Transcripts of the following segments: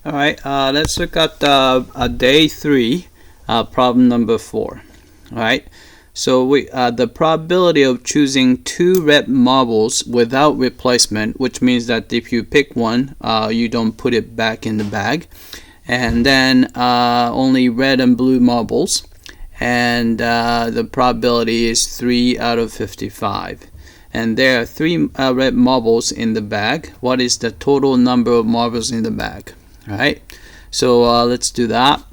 All right, let's look at day 3, problem number 4. All right, so the probability of choosing 2 red marbles without replacement, which means that if you pick one, you don't put it back in the bag, and then only red and blue marbles, and the probability is 3 out of 55. And there are 3 red marbles in the bag. What is the total number of marbles in the bag? Alright, so let's do that.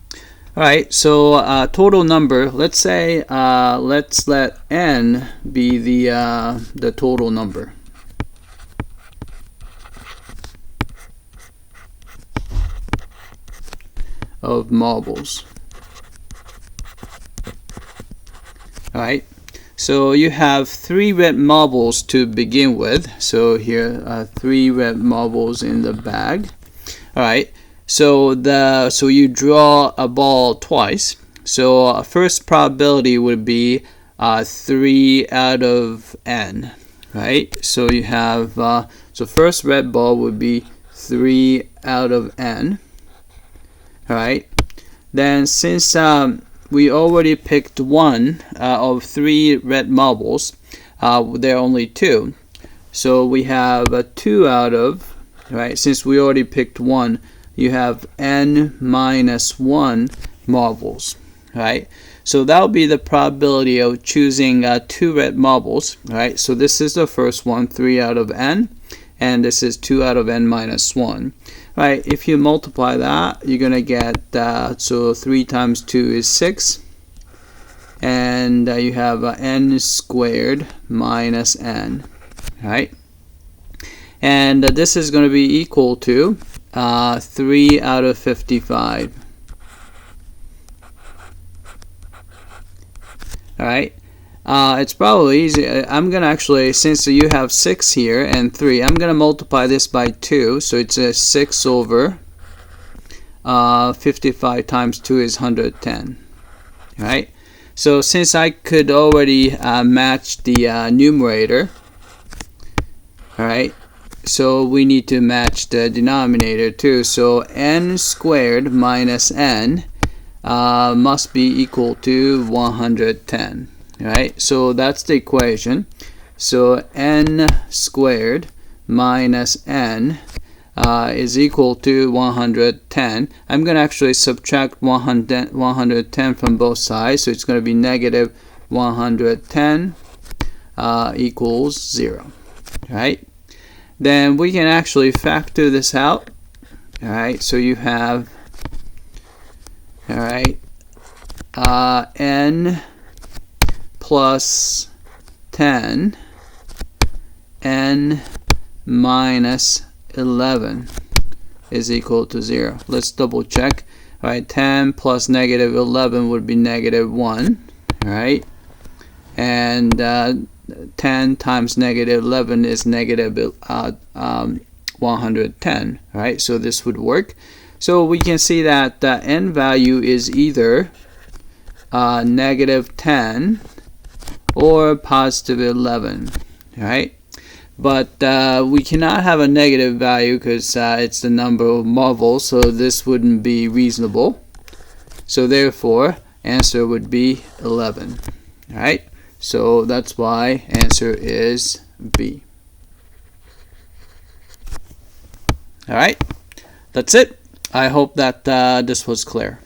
Alright, so total number, let's say let's let n be the total number. Of marbles. Alright, so you have 3 red marbles to begin with. So here are 3 red marbles in the bag. Alright, so you draw a ball twice. So first probability would be 3 out of n, right? So you have so first red ball would be 3 out of n. Alright, then since we already picked one of 3 red marbles, there are only 2. So we have 2 out of, right, since we already picked one, you have n minus 1 marbles, right? So that will be the probability of choosing 2 red marbles, right? So this is the first one, 3 out of n, and this is 2 out of n minus 1. Right, if you multiply that, you're going to get, so 3 times 2 is 6, and you have n squared minus n, right? And this is going to be equal to 3 out of 55. Alright, it's probably easy. I'm going to actually, since you have 6 here and 3, I'm going to multiply this by 2. So it's a 6 over 55 times 2 is 110. Alright, so since I could already match the numerator, alright, so we need to match the denominator too. So n squared minus n must be equal to 110. Right, so that's the equation. So n squared minus n is equal to 110. I'm going to actually subtract 110 from both sides, so it's going to be negative 110 equals 0. Right, then we can actually factor this out. Alright, so you have, alright, n plus 10 n minus 11 is equal to 0. Let's double check. Alright, 10 plus negative 11 would be negative 1. Alright, and 10 times negative 11 is negative 110. Alright, so this would work. So we can see that the n value is either negative 10 or positive 11, right? But we cannot have a negative value because it's the number of marbles, so this wouldn't be reasonable. So therefore, answer would be 11, right? So that's why answer is B. Alright, that's it. I hope that this was clear.